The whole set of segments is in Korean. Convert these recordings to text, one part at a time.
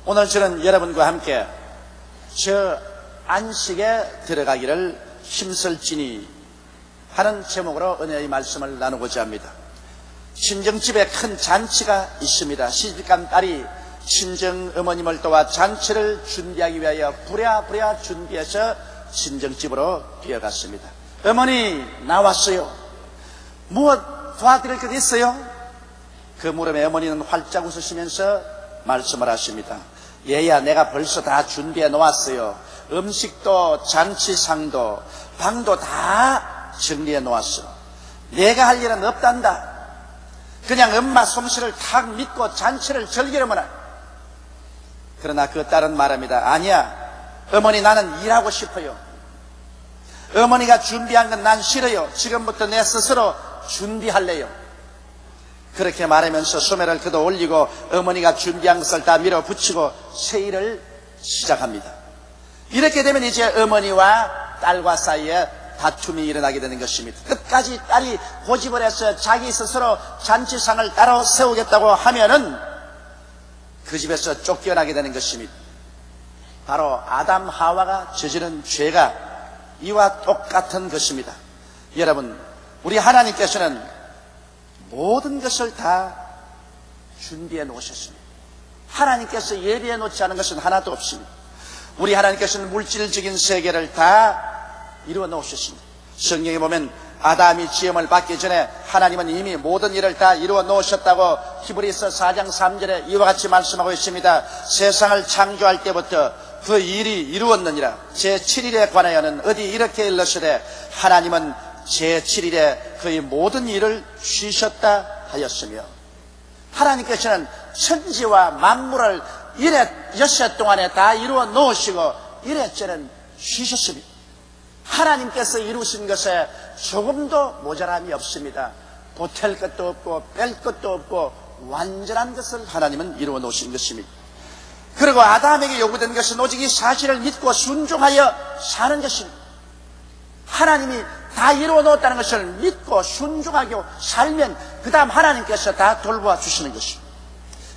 오늘 저는 여러분과 함께 저 안식에 들어가기를 힘쓸지니 하는 제목으로 은혜의 말씀을 나누고자 합니다. 친정집에 큰 잔치가 있습니다. 시집간 딸이 친정 어머님을 도와 잔치를 준비하기 위하여 부랴부랴 준비해서 친정집으로 뛰어갔습니다. 어머니 나왔어요. 무엇 도와드릴 것 있어요? 그 물음에 어머니는 활짝 웃으시면서 말씀을 하십니다. 얘야, 내가 벌써 다 준비해 놓았어요. 음식도 잔치상도 방도 다 정리해 놓았어. 내가 할 일은 없단다. 그냥 엄마 솜씨를 탁 믿고 잔치를 즐기려면. 그러나 그 딸은 말합니다. 아니야, 어머니, 나는 일하고 싶어요. 어머니가 준비한 건 난 싫어요. 지금부터 내 스스로 준비할래요. 그렇게 말하면서 소매를 걷어 올리고 어머니가 준비한 것을 다 밀어붙이고 세일을 시작합니다. 이렇게 되면 이제 어머니와 딸과 사이에 다툼이 일어나게 되는 것입니다. 끝까지 딸이 고집을 해서 자기 스스로 잔치상을 따로 세우겠다고 하면은 그 집에서 쫓겨나게 되는 것입니다. 바로 아담 하와가 저지른 죄가 이와 똑같은 것입니다. 여러분, 우리 하나님께서는 모든 것을 다 준비해 놓으셨습니다. 하나님께서 예비해 놓지 않은 것은 하나도 없습니다. 우리 하나님께서는 물질적인 세계를 다 이루어 놓으셨습니다. 성경에 보면 아담이 지음을 받기 전에 하나님은 이미 모든 일을 다 이루어 놓으셨다고 히브리서 4장 3절에 이와 같이 말씀하고 있습니다. 세상을 창조할 때부터 그 일이 이루었느니라. 제7일에 관하여는 어디 이렇게 일렀으되 하나님은 제7일에 그의 모든 일을 쉬셨다 하였으며, 하나님께서는 천지와 만물을 일에 여섯 동안에 다 이루어 놓으시고 일에째는 쉬셨습니다. 하나님께서 이루신 것에 조금도 모자람이 없습니다. 보탤 것도 없고 뺄 것도 없고 완전한 것을 하나님은 이루어 놓으신 것입니다. 그리고 아담에게 요구된 것은 오직 이 사실을 믿고 순종하여 사는 것입니다. 하나님이 다 이루어 놓았다는 것을 믿고 순종하고 살면 그 다음 하나님께서 다 돌보아 주시는 것입니다.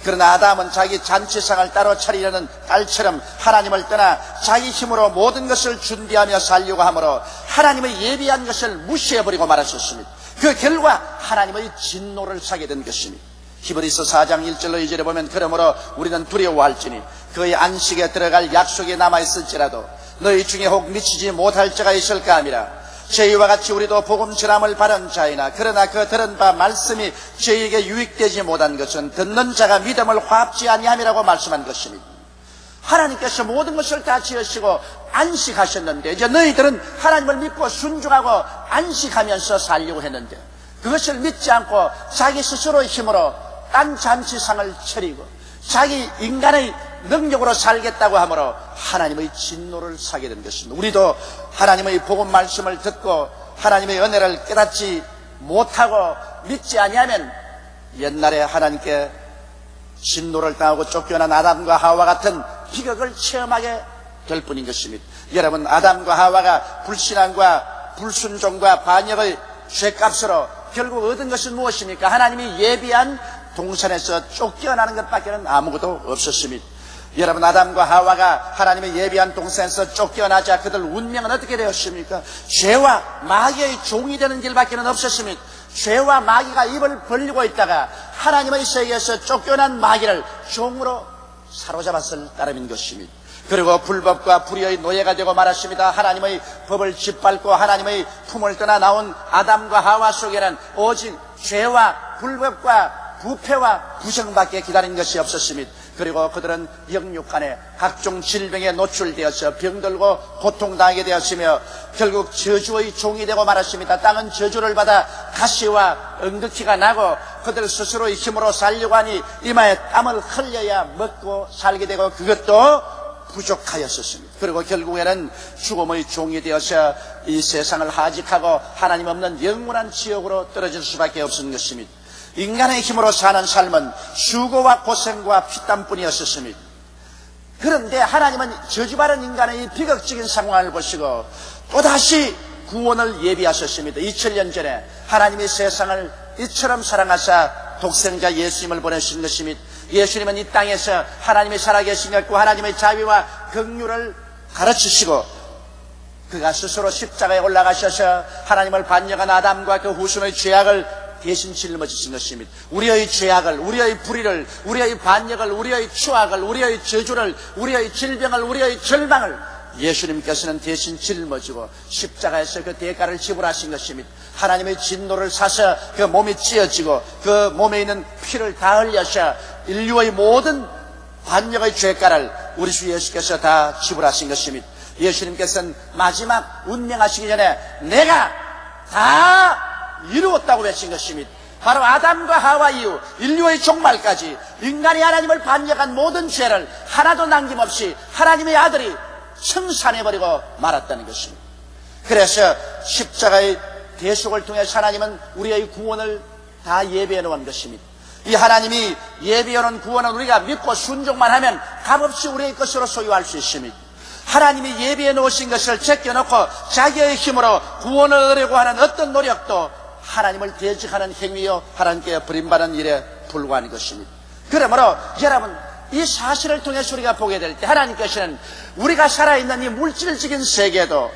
그러나 아담은 자기 잔치상을 따로 차리려는 딸처럼 하나님을 떠나 자기 힘으로 모든 것을 준비하며 살려고 하므로 하나님의 예비한 것을 무시해버리고 말았었습니다. 그 결과 하나님의 진노를 사게 된 것입니다. 히브리서 4장 1절로 2절에 보면 그러므로 우리는 두려워할지니 그의 안식에 들어갈 약속이 남아있을지라도 너희 중에 혹 미치지 못할 자가 있을까 함이라. 저희와 같이 우리도 복음 전함을 받은 자이나 그러나 그 들은 바 말씀이 저희에게 유익되지 못한 것은 듣는 자가 믿음을 화합지 아니함이라고 말씀한 것입니다. 하나님께서 모든 것을 다 지으시고 안식하셨는데 이제 너희들은 하나님을 믿고 순종하고 안식하면서 살려고 했는데 그것을 믿지 않고 자기 스스로의 힘으로 딴 잔치상을 차리고 자기 인간의 능력으로 살겠다고 하므로 하나님의 진노를 사게 된 것입니다. 우리도 하나님의 복음 말씀을 듣고 하나님의 은혜를 깨닫지 못하고 믿지 아니하면 옛날에 하나님께 진노를 당하고 쫓겨난 아담과 하와 같은 비극을 체험하게 될 뿐인 것입니다. 여러분, 아담과 하와가 불신앙과 불순종과 반역의 죄값으로 결국 얻은 것은 무엇입니까? 하나님이 예비한 동산에서 쫓겨나는 것밖에는 아무것도 없었습니다. 여러분, 아담과 하와가 하나님의 예비한 동산에서 쫓겨나자 그들 운명은 어떻게 되었습니까? 죄와 마귀의 종이 되는 길밖에는 없었습니다. 죄와 마귀가 입을 벌리고 있다가 하나님의 세계에서 쫓겨난 마귀를 종으로 사로잡았을 따름인 것입니다. 그리고 불법과 불의의 노예가 되고 말았습니다. 하나님의 법을 짓밟고 하나님의 품을 떠나 나온 아담과 하와 속에는 오직 죄와 불법과 부패와 부정밖에 기다린 것이 없었습니다. 그리고 그들은 영육간에 각종 질병에 노출되어서 병들고 고통당하게 되었으며 결국 저주의 종이 되고 말았습니다. 땅은 저주를 받아 가시와 엉겅퀴가 나고 그들 스스로의 힘으로 살려고 하니 이마에 땀을 흘려야 먹고 살게 되고 그것도 부족하였었습니다. 그리고 결국에는 죽음의 종이 되어서 이 세상을 하직하고 하나님 없는 영원한 지옥으로 떨어질 수밖에 없었던 것입니다. 인간의 힘으로 사는 삶은 수고와 고생과 피땀뿐이었습니다. 그런데 하나님은 저주받은 인간의 이 비극적인 상황을 보시고 또다시 구원을 예비하셨습니다. 2000년 전에 하나님이 세상을 이처럼 사랑하사 독생자 예수님을 보내신 것이며 예수님은 이 땅에서 하나님이 살아계신 것과 하나님의 자비와 긍휼을 가르치시고 그가 스스로 십자가에 올라가셔서 하나님을 반역한 아담과 그 후손의 죄악을 대신 짊어지신 것입니다. 우리의 죄악을, 우리의 불의를, 우리의 반역을, 우리의 추악을, 우리의 저주를, 우리의 질병을, 우리의 절망을 예수님께서는 대신 짊어지고 십자가에서 그 대가를 지불하신 것입니다. 하나님의 진노를 사서 그 몸이 찢어지고 그 몸에 있는 피를 다 흘려서 인류의 모든 반역의 죄가를 우리 주 예수께서 다 지불하신 것입니다. 예수님께서는 마지막 운명하시기 전에 내가 다 이루었다고 외친 것입니다. 바로 아담과 하와 이후 인류의 종말까지 인간이 하나님을 반역한 모든 죄를 하나도 남김없이 하나님의 아들이 청산해버리고 말았다는 것입니다. 그래서 십자가의 대속을 통해 하나님은 우리의 구원을 다 예비해 놓은 것입니다. 이 하나님이 예비해 놓은 구원은 우리가 믿고 순종만 하면 값없이 우리의 것으로 소유할 수 있습니다. 하나님이 예비해 놓으신 것을 제껴놓고 자기의 힘으로 구원을 얻으려고 하는 어떤 노력도 하나님을 대적하는 행위요 하나님께 버림받은 일에 불과한 것입니다. 그러므로 여러분 이 사실을 통해서 우리가 보게 될 때 하나님께서는 우리가 살아있는 이 물질적인 세계도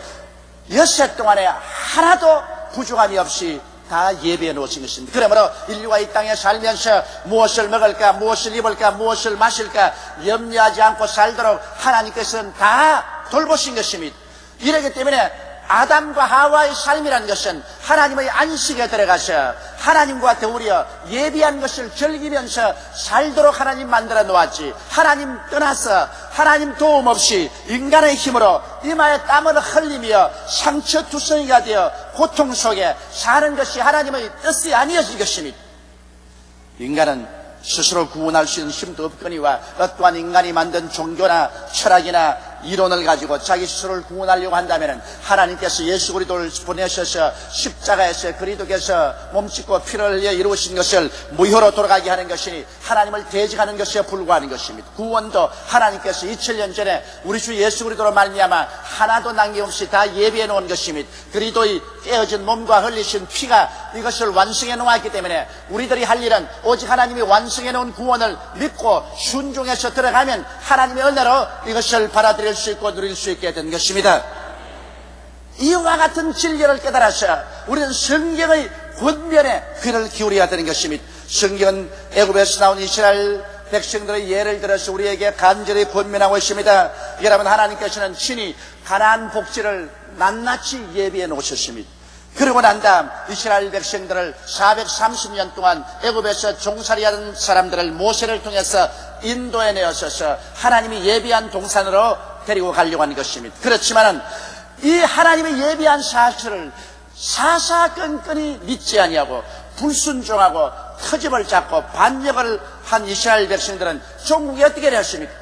엿새 동안에 하나도 부족함이 없이 다 예비해 놓으신 것입니다. 그러므로 인류가 이 땅에 살면서 무엇을 먹을까, 무엇을 입을까, 무엇을 마실까 염려하지 않고 살도록 하나님께서는 다 돌보신 것입니다. 이러기 때문에 아담과 하와의 삶이라는 것은 하나님의 안식에 들어가서 하나님과 더불어 예비한 것을 즐기면서 살도록 하나님 만들어 놓았지, 하나님 떠나서 하나님 도움 없이 인간의 힘으로 이마에 땀을 흘리며 상처투성이가 되어 고통 속에 사는 것이 하나님의 뜻이 아니어진 것입니다. 인간은 스스로 구원할 수 있는 힘도 없거니와 어떠한 인간이 만든 종교나 철학이나 이론을 가지고 자기 스스로를 구원하려고 한다면 하나님께서 예수 그리스도를 보내셔서 십자가에서 그리스도께서 몸짓고 피를 흘려 이루신 것을 무효로 돌아가게 하는 것이니 하나님을 대적하는 것에 불과한 것입니다. 구원도 하나님께서 2000년 전에 우리 주 예수 그리스도로 말미암아 하나도 남김없이 다 예비해 놓은 것입니다. 그리스도의 깨어진 몸과 흘리신 피가 이것을 완성해 놓았기 때문에 우리들이 할 일은 오직 하나님이 완성해 놓은 구원을 믿고 순종해서 들어가면 하나님의 은혜로 이것을 받아들일 수 있고 누릴 수 있게 된 것입니다. 이와 같은 진리를 깨달아서 우리는 성경의 권면에 귀를 기울여야 되는 것입니다. 성경은 애굽에서 나온 이스라엘 백성들의 예를 들어서 우리에게 간절히 권면하고 있습니다. 여러분, 하나님께서는 친히 가나안 복지를 낱낱이 예비해 놓으셨습니다. 그러고 난 다음 이스라엘 백성들을 430년 동안 애굽에서 종살이하던 사람들을 모세를 통해서 인도해 내어서 하나님이 예비한 동산으로 데리고 가려고 하는 것입니다. 그렇지만은 이 하나님의 예비한 사실을 사사건건히 믿지 아니하고 불순종하고 터집을 잡고 반역을 한 이스라엘 백성들은 종국이 어떻게 되었습니까?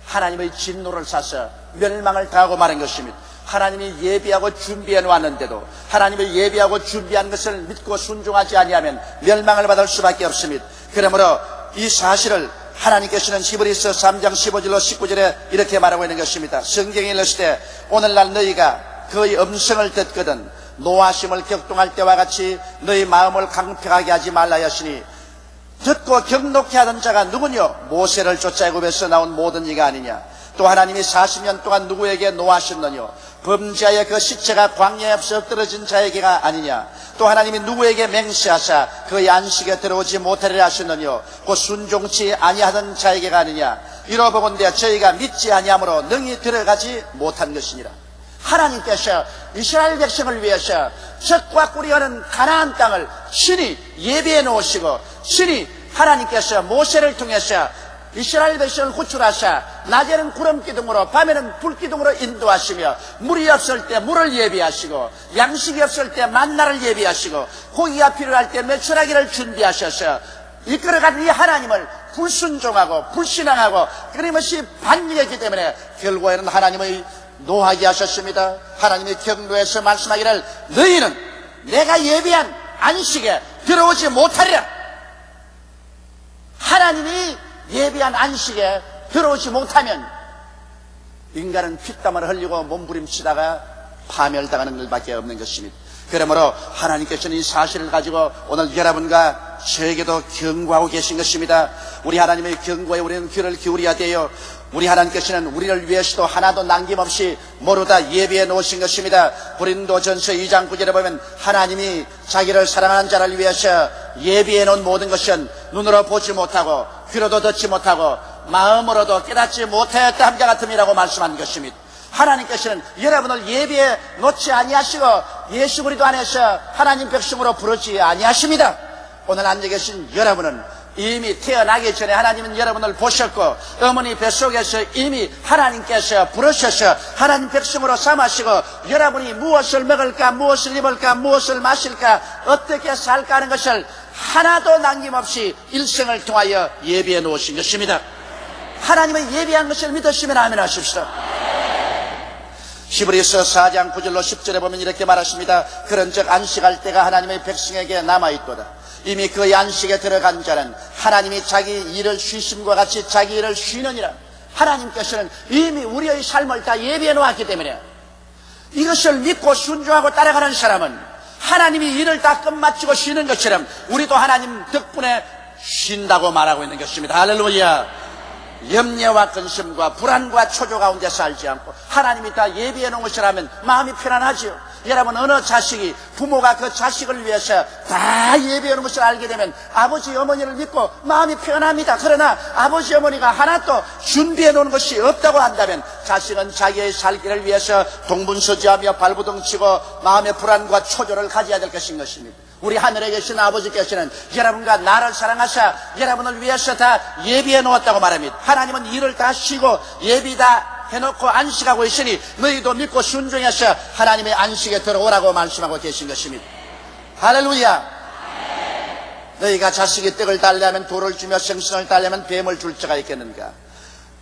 하나님의 진노를 사서 멸망을 당하고 마는 것입니다. 하나님이 예비하고 준비해 놓았는데도 하나님이 예비하고 준비한 것을 믿고 순종하지 아니하면 멸망을 받을 수밖에 없습니다. 그러므로 이 사실을 하나님께서는 히브리서 3장 15절로 19절에 이렇게 말하고 있는 것입니다. 성경에 이르시되 오늘날 너희가 그의 음성을 듣거든 노하심을 격동할 때와 같이 너희 마음을 강팍하게 하지 말라 하시니 듣고 경록케 하던 자가 누구뇨? 모세를 쫓아 애굽에서 나온 모든 이가 아니냐? 또 하나님이 40년 동안 누구에게 노하셨느뇨? 범죄하여 그 시체가 광야에 없어 떨어진 자에게가 아니냐? 또 하나님이 누구에게 맹세하사 그의 안식에 들어오지 못하리라 하셨느뇨? 곧 순종치 아니하던 자에게가 아니냐? 이러보건대 저희가 믿지 아니함으로 능히 들어가지 못한 것이니라. 하나님께서 이스라엘 백성을 위해서 젖과 꿀이 흐르는 가나안 땅을 신이 예비해 놓으시고 신이 하나님께서 모세를 통해서 이스라엘 백성을 구출하사 낮에는 구름기둥으로 밤에는 불기둥으로 인도하시며 물이 없을 때 물을 예비하시고 양식이 없을 때 만나를 예비하시고 고기가 필요할 때 메추라기를 준비하셔서 이끌어가는 이 하나님을 불순종하고 불신앙하고 끊임없이 반역했기 때문에 결국에는 하나님의 노하게 하셨습니다. 하나님의 경고에서 말씀하기를 너희는 내가 예비한 안식에 들어오지 못하리라. 하나님이 예비한 안식에 들어오지 못하면 인간은 피땀을 흘리고 몸부림치다가 파멸당하는 것밖에 없는 것입니다. 그러므로 하나님께서는 이 사실을 가지고 오늘 여러분과 저에게도 경고하고 계신 것입니다. 우리 하나님의 경고에 우리는 귀를 기울여야 돼요. 우리 하나님께서는 우리를 위해서도 하나도 남김없이 모두 다 예비해 놓으신 것입니다. 고린도전서 2장 9절에 보면 하나님이 자기를 사랑하는 자를 위해서 예비해 놓은 모든 것은 눈으로 보지 못하고 귀로도 듣지 못하고 마음으로도 깨닫지 못하였다 함과 같음이라고 말씀한 것입니다. 하나님께서는 여러분을 예비해 놓지 아니하시고 예수 그리스도 안에서 하나님 백성으로 부르지 아니하십니다. 오늘 앉아 계신 여러분은 이미 태어나기 전에 하나님은 여러분을 보셨고 어머니 뱃속에서 이미 하나님께서 부르셔서 하나님 백성으로 삼으시고 여러분이 무엇을 먹을까, 무엇을 입을까, 무엇을 마실까, 어떻게 살까 하는 것을 하나도 남김없이 일생을 통하여 예비해 놓으신 것입니다. 하나님의 예비한 것을 믿으시면 아멘 하십시오. 히브리서 4장 9절로 10절에 보면 이렇게 말하십니다. 그런즉 안식할 때가 하나님의 백성에게 남아있도다. 이미 그 안식에 들어간 자는 하나님이 자기 일을 쉬심과 같이 자기 일을 쉬느니라. 하나님께서는 이미 우리의 삶을 다 예비해 놓았기 때문에 이것을 믿고 순종하고 따라가는 사람은 하나님이 일을 다 끝마치고 쉬는 것처럼 우리도 하나님 덕분에 쉰다고 말하고 있는 것입니다. 할렐루야. 염려와 근심과 불안과 초조 가운데 살지 않고 하나님이 다 예비해 놓은 것이라면 마음이 편안하지요. 여러분, 어느 자식이 부모가 그 자식을 위해서 다 예비해 놓은 것을 알게 되면 아버지 어머니를 믿고 마음이 편합니다. 그러나 아버지 어머니가 하나도 준비해 놓은 것이 없다고 한다면 자식은 자기의 살기를 위해서 동분서주하며 발부둥치고 마음의 불안과 초조를 가져야 될 것인 것입니다. 우리 하늘에 계신 아버지께서는 여러분과 나를 사랑하사 여러분을 위해서 다 예비해 놓았다고 말합니다. 하나님은 일을 다 쉬고 예비 다 해놓고 안식하고 있으니 너희도 믿고 순종해서 하나님의 안식에 들어오라고 말씀하고 계신 것입니다. 할렐루야. 너희가 자식이 떡을 달려면 돌을 주며 생선을 달려면 뱀을 줄 자가 있겠는가.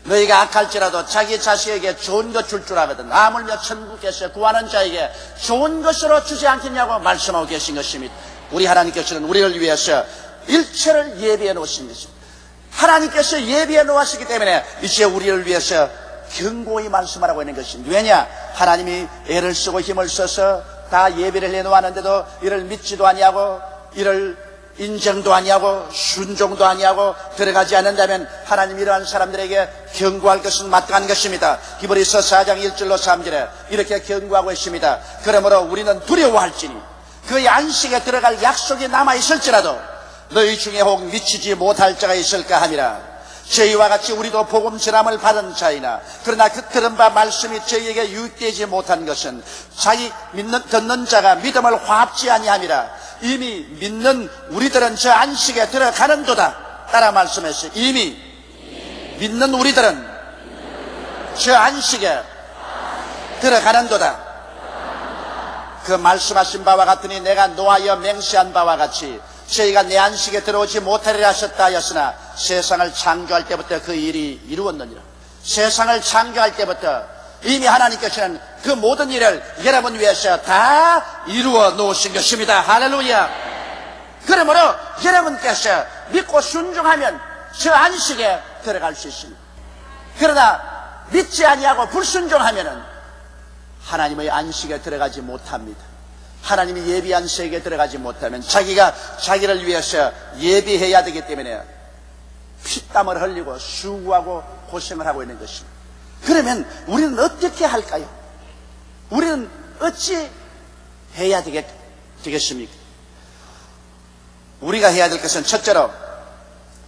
너희가 악할지라도 자기 자식에게 좋은 것 줄 줄 알거든 아물며 천국에서 구하는 자에게 좋은 것으로 주지 않겠냐고 말씀하고 계신 것입니다. 우리 하나님께서는 우리를 위해서 일체를 예비해 놓으신 것입니다. 하나님께서 예비해 놓으시기 때문에 이제 우리를 위해서 경고히 말씀하라고 있는 것입니다. 왜냐? 하나님이 애를 쓰고 힘을 써서 다 예비를 해놓았는데도 이를 믿지도 아니하고 이를 인정도 아니하고 순종도 아니하고 들어가지 않는다면 하나님 이러한 사람들에게 경고할 것은 마땅한 것입니다. 히브리서 4장 1절로 3절에 이렇게 경고하고 있습니다. 그러므로 우리는 두려워할지니 그의 안식에 들어갈 약속이 남아있을지라도 너희 중에 혹 미치지 못할 자가 있을까 함이라. 저희와 같이 우리도 복음 전함을 받은 자이나 그러나 그 들은 바 말씀이 저희에게 유익되지 못한 것은 자기 듣는 자가 믿음을 화합지 아니함이라. 이미 믿는 우리들은 저 안식에 들어가는도다. 따라 말씀했어요. 이미 믿는 우리들은 저 안식에 들어가는도다. 그 말씀하신 바와 같으니 내가 노하여 맹세한 바와 같이 저희가 내 안식에 들어오지 못하리라 하셨다 하였으나 세상을 창조할 때부터 그 일이 이루었느니라. 세상을 창조할 때부터 이미 하나님께서는 그 모든 일을 여러분 위해서 다 이루어 놓으신 것입니다. 할렐루야. 그러므로 여러분께서 믿고 순종하면 저 안식에 들어갈 수 있습니다. 그러나 믿지 아니하고 불순종하면은 하나님의 안식에 들어가지 못합니다. 하나님이 예비한 세계에 들어가지 못하면 자기가 자기를 위해서 예비해야 되기 때문에 피땀을 흘리고 수고하고 고생을 하고 있는 것입니다. 그러면 우리는 어떻게 할까요? 우리는 어찌 해야 되겠습니까? 우리가 해야 될 것은 첫째로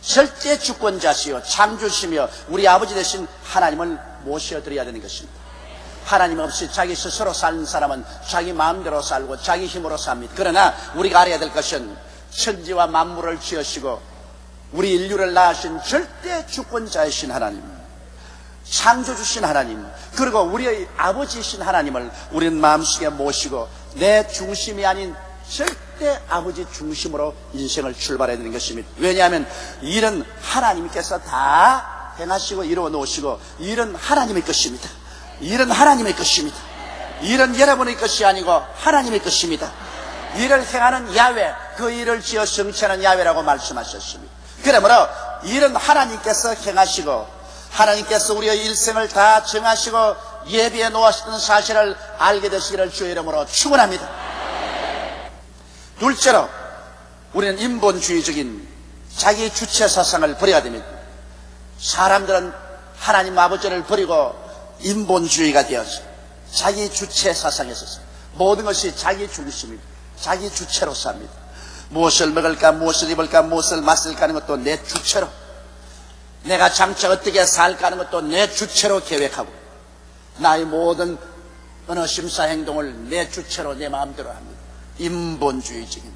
절대 주권자시요 창조시며 우리 아버지 되신 하나님을 모셔드려야 되는 것입니다. 하나님 없이 자기 스스로 사는 사람은 자기 마음대로 살고 자기 힘으로 삽니다. 그러나 우리가 알아야 될 것은 천지와 만물을 지으시고 우리 인류를 낳으신 절대 주권자이신 하나님, 창조주신 하나님, 그리고 우리의 아버지이신 하나님을 우리는 마음속에 모시고 내 중심이 아닌 절대 아버지 중심으로 인생을 출발해야 되는 것입니다. 왜냐하면 일은 하나님께서 다 행하시고 이루어 놓으시고 일은 하나님의 것입니다. 일은 하나님의 것입니다. 일은 여러분의 것이 아니고 하나님의 것입니다. 일을 행하는 야훼, 그 일을 지어 성취하는 야훼라고 말씀하셨습니다. 그러므로 일은 하나님께서 행하시고 하나님께서 우리의 일생을 다 정하시고 예비해 놓으셨던 사실을 알게 되시기를 주의 이름으로 축원합니다. 둘째로 우리는 인본주의적인 자기 주체 사상을 버려야 됩니다. 사람들은 하나님 아버지를 버리고 인본주의가 되어서 자기 주체 사상에 있어서 모든 것이 자기 중심입니다. 자기 주체로 삽니다. 무엇을 먹을까, 무엇을 입을까, 무엇을 마실까 하는 것도 내 주체로, 내가 장차 어떻게 살까 하는 것도 내 주체로 계획하고, 나의 모든 어느 심사 행동을 내 주체로 내 마음대로 합니다. 인본주의적인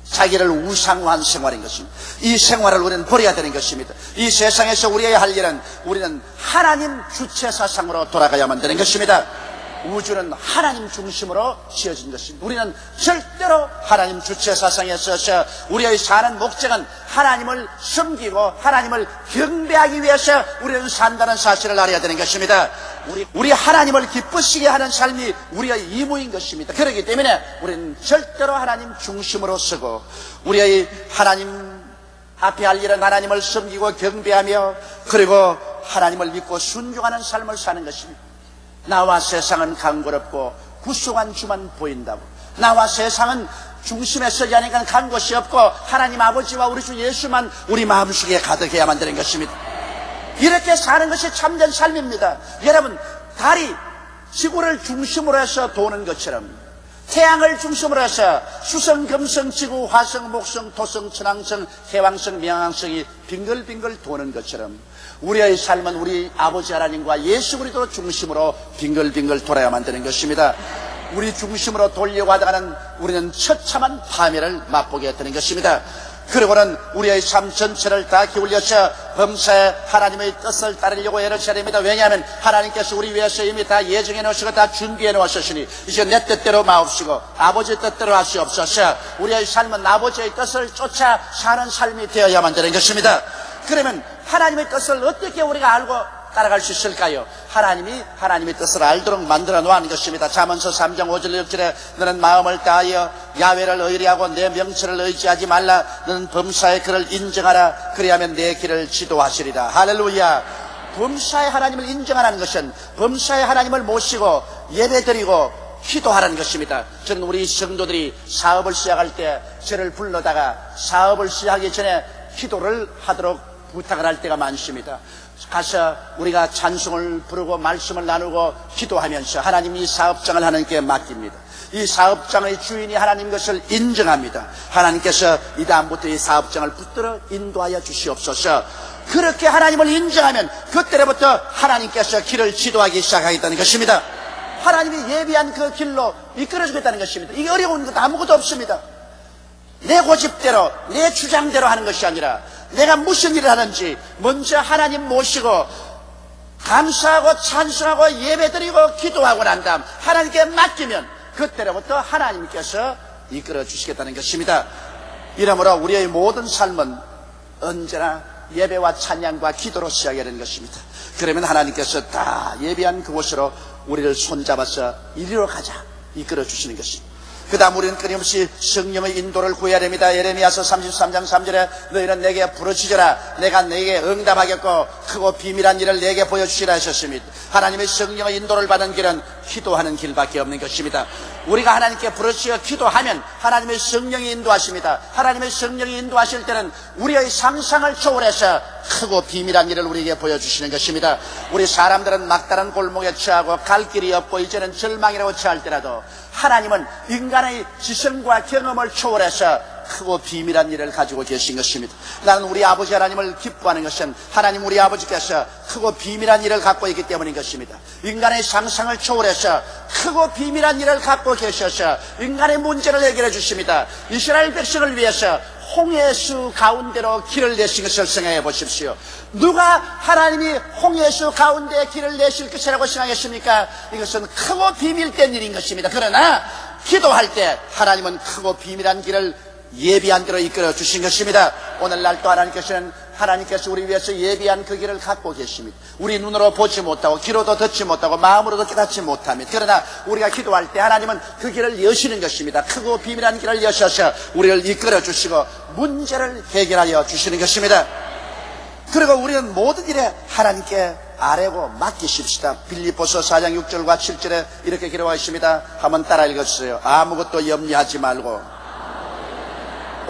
자기를 우상화한 생활인 것입니다. 이 생활을 우리는 버려야 되는 것입니다. 이 세상에서 우리의 할 일은 우리는 하나님 주체 사상으로 돌아가야만 되는 것입니다. 우주는 하나님 중심으로 지어진 것입니다. 우리는 절대로 하나님 주체 사상에 있어서 우리의 사는 목적은 하나님을 섬기고 하나님을 경배하기 위해서 우리는 산다는 사실을 알아야 되는 것입니다. 우리 하나님을 기쁘시게 하는 삶이 우리의 의무인 것입니다. 그렇기 때문에 우리는 절대로 하나님 중심으로 서고 우리의 하나님 앞에 할 일은 하나님을 섬기고 경배하며 그리고 하나님을 믿고 순종하는 삶을 사는 것입니다. 나와 세상은 강고롭고 구속한 주만 보인다고, 나와 세상은 중심에 서지 않으니까 간 곳이 없고 하나님 아버지와 우리 주 예수만 우리 마음속에 가득해야만 되는 것입니다. 이렇게 사는 것이 참된 삶입니다. 여러분, 달이 지구를 중심으로 해서 도는 것처럼, 태양을 중심으로 해서 수성, 금성, 지구, 화성, 목성, 토성, 천왕성, 해왕성, 명왕성이 빙글빙글 도는 것처럼 우리의 삶은 우리 아버지 하나님과 예수 그리스도 중심으로 빙글빙글 돌아야만 되는 것입니다. 우리 중심으로 돌려고 하다가는 우리는 처참한 파멸을 맛보게 되는 것입니다. 그리고는 우리의 삶 전체를 다 기울여서 범사에 하나님의 뜻을 따르려고 애를 써야 됩니다. 왜냐하면 하나님께서 우리 위해서 이미 다 예정해 놓으시고 다 준비해 놓으셨으니 이제 내 뜻대로 마옵시고 아버지의 뜻대로 하시옵소서. 우리의 삶은 아버지의 뜻을 쫓아 사는 삶이 되어야만 되는 것입니다. 그러면 하나님의 뜻을 어떻게 우리가 알고 따라갈 수 있을까요? 하나님이 하나님의 뜻을 알도록 만들어 놓은 것입니다. 잠언서 3장 5절 6절에 너는 마음을 다하여 야훼를 의뢰하고 내 명철을 의지하지 말라. 너는 범사의 그를 인정하라. 그리하면 내 길을 지도하시리라. 할렐루야. 범사의 하나님을 인정하라는 것은 범사의 하나님을 모시고 예배드리고 기도하라는 것입니다. 저는 우리 성도들이 사업을 시작할 때 저를 불러다가 사업을 시작하기 전에 기도를 하도록 부탁을 할 때가 많습니다. 가서 우리가 찬송을 부르고 말씀을 나누고 기도하면서 하나님 이 사업장을 하나님께 맡깁니다. 이 사업장의 주인이 하나님 것을 인정합니다. 하나님께서 이 다음부터 이 사업장을 붙들어 인도하여 주시옵소서. 그렇게 하나님을 인정하면 그때부터 하나님께서 길을 지도하기 시작하겠다는 것입니다. 하나님이 예비한 그 길로 이끌어주겠다는 것입니다. 이게 어려운 것 아무것도 없습니다. 내 고집대로 내 주장대로 하는 것이 아니라 내가 무슨 일을 하는지 먼저 하나님 모시고 감사하고 찬송하고 예배드리고 기도하고 난 다음 하나님께 맡기면 그때로부터 하나님께서 이끌어 주시겠다는 것입니다. 이러므로 우리의 모든 삶은 언제나 예배와 찬양과 기도로 시작해야 되는 것입니다. 그러면 하나님께서 다 예비한 그곳으로 우리를 손잡아서 이리로 가자 이끌어 주시는 것입니다. 그 다음 우리는 끊임없이 성령의 인도를 구해야 됩니다. 예레미야서 33장 3절에 너희는 내게 부르짖어라 내가 내게 응답하겠고 크고 비밀한 일을 내게 보여주시라 하셨습니다. 하나님의 성령의 인도를 받는 길은 기도하는 길밖에 없는 것입니다. 우리가 하나님께 부르짖어 기도하면 하나님의 성령이 인도하십니다. 하나님의 성령이 인도하실 때는 우리의 상상을 초월해서 크고 비밀한 일을 우리에게 보여주시는 것입니다. 우리 사람들은 막다른 골목에 처하고 갈 길이 없고 이제는 절망이라고 처할 때라도 하나님은 인간의 지성과 경험을 초월해서 크고 비밀한 일을 가지고 계신 것입니다. 나는 우리 아버지 하나님을 기뻐하는 것은 하나님 우리 아버지께서 크고 비밀한 일을 갖고 있기 때문인 것입니다. 인간의 상상을 초월해서 크고 비밀한 일을 갖고 계셔서 인간의 문제를 해결해 주십니다. 이스라엘 백성을 위해서 홍해수 가운데로 길을 내신 것을 생각해 보십시오. 누가 하나님이 홍해수 가운데 길을 내실 것이라고 생각했습니까? 이것은 크고 비밀된 일인 것입니다. 그러나 기도할 때 하나님은 크고 비밀한 길을 예비한 대로 이끌어 주신 것입니다. 오늘날 또 하나님께서 우리 위해서 예비한 그 길을 갖고 계십니다. 우리 눈으로 보지 못하고 귀로도 듣지 못하고 마음으로도 깨닫지 못합니다. 그러나 우리가 기도할 때 하나님은 그 길을 여시는 것입니다. 크고 비밀한 길을 여셔서 우리를 이끌어 주시고 문제를 해결하여 주시는 것입니다. 그리고 우리는 모든 일에 하나님께 아뢰고 맡기십시다. 빌립보서 4장 6절과 7절에 이렇게 기록하여 있습니다. 한번 따라 읽어주세요. 아무것도 염려하지 말고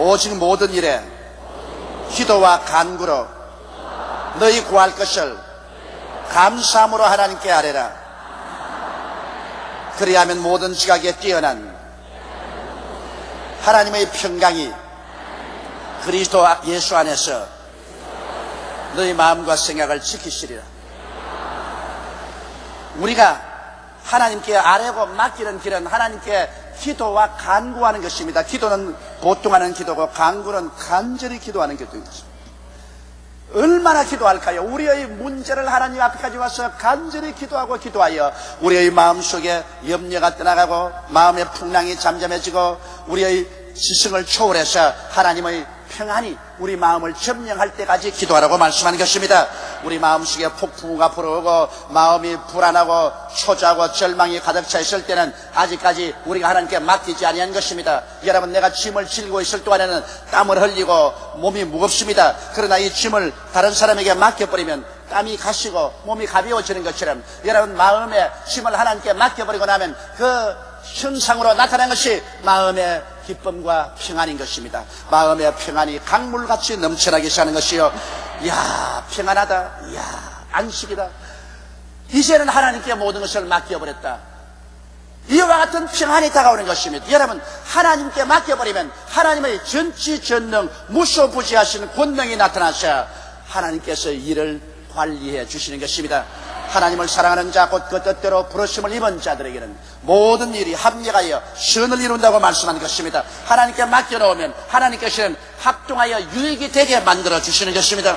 오직 모든 일에 기도와 간구로 너희 구할 것을 감사함으로 하나님께 아뢰라. 그리하면 모든 지각에 뛰어난 하나님의 평강이 그리스도 예수 안에서 너희 마음과 생각을 지키시리라. 우리가 하나님께 아뢰고 맡기는 길은 하나님께 기도와 간구하는 것입니다. 기도는 보통 하는 기도고 간구는 간절히 기도하는 기도인 것입니다. 얼마나 기도할까요? 우리의 문제를 하나님 앞에까지 와서 간절히 기도하고 기도하여 우리의 마음속에 염려가 떠나가고 마음의 풍랑이 잠잠해지고 우리의 지성을 초월해서 하나님의 평안이 우리 마음을 점령할 때까지 기도하라고 말씀하는 것입니다. 우리 마음속에 폭풍우가 불어오고 마음이 불안하고 초조하고 절망이 가득 차 있을 때는 아직까지 우리가 하나님께 맡기지 아니한 것입니다. 여러분, 내가 짐을 지고 있을 동안에는 땀을 흘리고 몸이 무겁습니다. 그러나 이 짐을 다른 사람에게 맡겨버리면 땀이 가시고 몸이 가벼워지는 것처럼 여러분, 마음의 짐을 하나님께 맡겨버리고 나면 그 현상으로 나타난 것이 마음의 기쁨과 평안인 것입니다. 마음의 평안이 강물같이 넘쳐나게 사는 것이요. 이야, 평안하다. 이야, 안식이다. 이제는 하나님께 모든 것을 맡겨버렸다. 이와 같은 평안이 다가오는 것입니다. 여러분, 하나님께 맡겨버리면 하나님의 전지전능 무소부지하신 권능이 나타나셔 하나님께서 일을 관리해 주시는 것입니다. 하나님을 사랑하는 자 곧 그 뜻대로 부르심을 입은 자들에게는 모든 일이 합력하여 선을 이룬다고 말씀하는 것입니다. 하나님께 맡겨놓으면 하나님께서는 합동하여 유익이 되게 만들어 주시는 것입니다.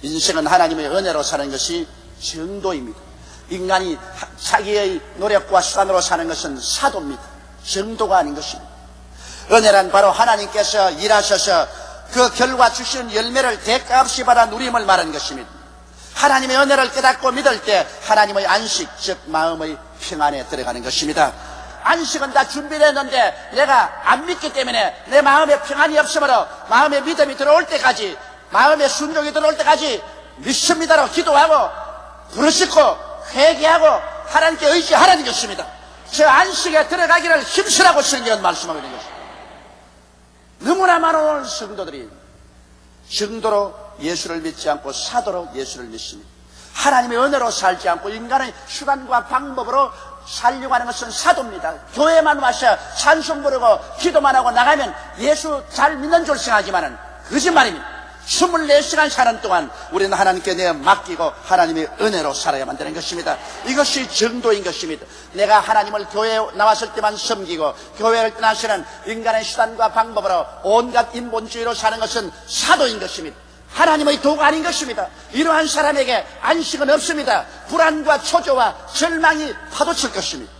인생은 하나님의 은혜로 사는 것이 정도입니다. 인간이 자기의 노력과 수단으로 사는 것은 사도입니다. 정도가 아닌 것입니다. 은혜란 바로 하나님께서 일하셔서 그 결과 주시는 열매를 대가없이 받아 누림을 말하는 것입니다. 하나님의 은혜를 깨닫고 믿을 때 하나님의 안식, 즉 마음의 평안에 들어가는 것입니다. 안식은 다 준비됐는데 내가 안 믿기 때문에 내 마음에 평안이 없으므로 마음의 믿음이 들어올 때까지, 마음의 순종이 들어올 때까지 믿습니다로 기도하고 부르짖고 회개하고 하나님께 의지하라는 것입니다. 저 안식에 들어가기를 힘쓰라고 성경은 말씀하고 있는 것입니다. 너무나 많은 성도들이 정도로 예수를 믿지 않고 사도로 예수를 믿습니다. 하나님의 은혜로 살지 않고 인간의 수단과 방법으로 살려고 하는 것은 사도입니다. 교회만 와서 찬송 부르고 기도만 하고 나가면 예수 잘 믿는 줄 생각하지만은 거짓말입니다. 24시간 사는 동안 우리는 하나님께 내어 맡기고 하나님의 은혜로 살아야만 되는 것입니다. 이것이 정도인 것입니다. 내가 하나님을 교회에 나왔을 때만 섬기고 교회를 떠나서는 인간의 수단과 방법으로 온갖 인본주의로 사는 것은 사도인 것입니다. 하나님의 도가 아닌 것입니다. 이러한 사람에게 안식은 없습니다. 불안과 초조와 절망이 파도칠 것입니다.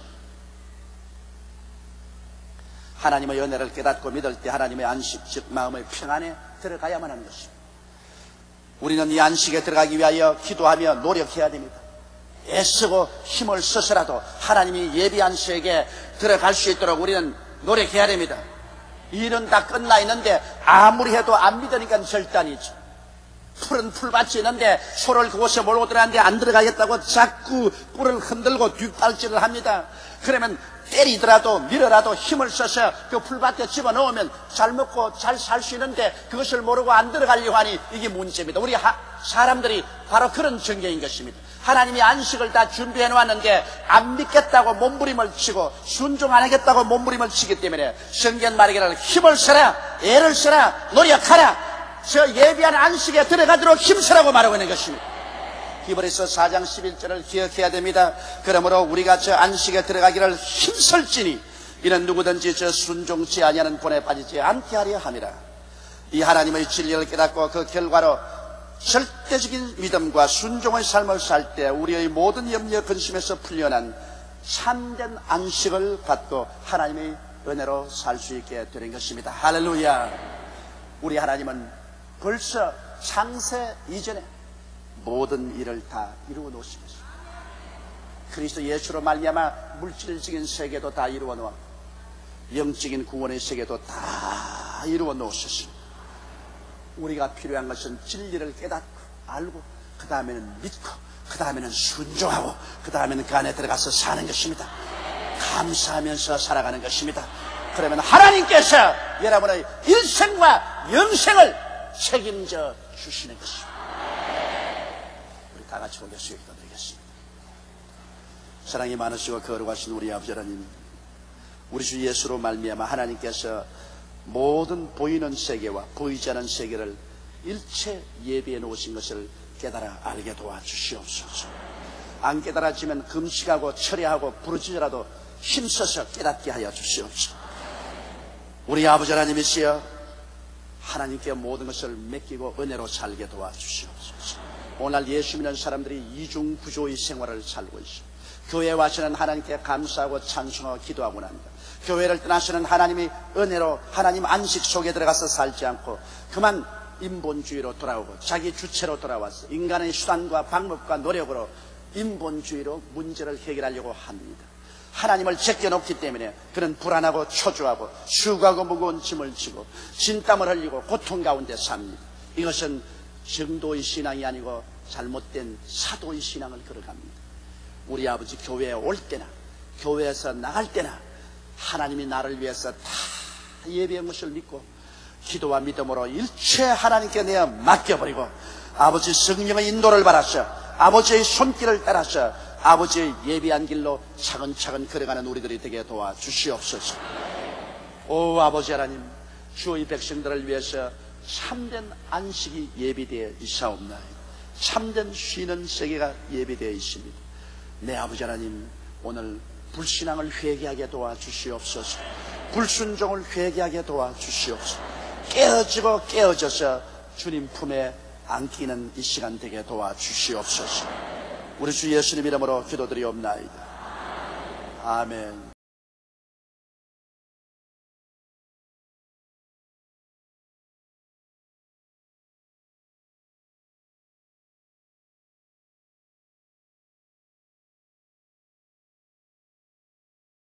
하나님의 은혜를 깨닫고 믿을 때 하나님의 안식, 즉 마음의 평안에 들어가야만 하는 것입니다. 우리는 이 안식에 들어가기 위하여 기도하며 노력해야 됩니다. 애쓰고 힘을 써서라도 하나님이 예비한 시에게 들어갈 수 있도록 우리는 노력해야 됩니다. 일은 다 끝나 있는데 아무리 해도 안 믿으니까 절대 아니죠. 풀은 풀밭이 있는데 소를 그곳에 몰고 들어가는데 안 들어가겠다고 자꾸 뿔을 흔들고 뒷발질을 합니다. 그러면 때리더라도 밀어라도 힘을 써서 그 풀밭에 집어넣으면 잘 먹고 잘 살 수 있는데 그것을 모르고 안 들어가려고 하니 이게 문제입니다. 우리 사람들이 바로 그런 전개인 것입니다. 하나님이 안식을 다 준비해 놓았는데 안 믿겠다고 몸부림을 치고 순종 안 하겠다고 몸부림을 치기 때문에 성경 말하기를 힘을 써라, 애를 써라, 노력하라, 저 예비한 안식에 들어가도록 힘쓰라고 말하고 있는 것입니다. 히브리서 4장 11절을 기억해야 됩니다. 그러므로 우리가 저 안식에 들어가기를 힘쓸지니 이는 누구든지 저 순종치 아니하는 본에 빠지지 않게 하려 함이라. 이 하나님의 진리를 깨닫고 그 결과로 절대적인 믿음과 순종의 삶을 살 때 우리의 모든 염려 근심에서 풀려난 참된 안식을 받고 하나님의 은혜로 살 수 있게 되는 것입니다. 할렐루야. 우리 하나님은 벌써 창세 이전에 모든 일을 다 이루어 놓으시겠습니다. 그리스도 예수로 말미암아 물질적인 세계도 다 이루어 놓았고 영적인 구원의 세계도 다 이루어 놓으셨습니다. 우리가 필요한 것은 진리를 깨닫고 알고 그 다음에는 믿고 그 다음에는 순종하고 그 다음에는 그 안에 들어가서 사는 것입니다. 감사하면서 살아가는 것입니다. 그러면 하나님께서 여러분의 일생과 영생을 책임져 주시는 것입니다. 우리 다 같이 고개 숙여 기도드리겠습니다. 사랑이 많으시고 거룩하신 우리 아버지 하나님, 우리 주 예수로 말미암아 하나님께서 모든 보이는 세계와 보이지 않은 세계를 일체 예비해 놓으신 것을 깨달아 알게 도와주시옵소서. 안 깨달아지면 금식하고 철회하고 부르짖으라도 힘써서 깨닫게 하여 주시옵소서. 우리 아버지 하나님이시여, 하나님께 모든 것을 맡기고 은혜로 살게 도와주시옵소서. 오늘 예수 믿는 사람들이 이중구조의 생활을 살고 있습니다. 교회에 와서는 하나님께 감사하고 찬송하고 기도하고 납니다. 교회를 떠나서는 하나님의 은혜로 하나님 안식 속에 들어가서 살지 않고 그만 인본주의로 돌아오고 자기 주체로 돌아와서 인간의 수단과 방법과 노력으로 인본주의로 문제를 해결하려고 합니다. 하나님을 제껴놓기 때문에 그는 불안하고 초조하고 수고하고 무거운 짐을 지고 진땀을 흘리고 고통 가운데 삽니다. 이것은 정도의 신앙이 아니고 잘못된 사도의 신앙을 걸어갑니다. 우리 아버지 교회에 올 때나 교회에서 나갈 때나 하나님이 나를 위해서 다 예비한 것을 믿고 기도와 믿음으로 일체 하나님께 내어 맡겨버리고 아버지 성령의 인도를 받아서 아버지의 손길을 따라서 아버지의 예비한 길로 차근차근 걸어가는 우리들이 되게 도와주시옵소서. 오 아버지 하나님, 주의 백성들을 위해서 참된 안식이 예비되어 있사옵나이다. 참된 쉬는 세계가 예비되어 있습니다. 내 아버지 하나님, 오늘 불신앙을 회개하게 도와주시옵소서. 불순종을 회개하게 도와주시옵소서. 깨어지고 깨어져서 주님 품에 안기는 이 시간 되게 도와주시옵소서. 우리 주 예수님 이름으로 기도드리옵나이다. 아멘.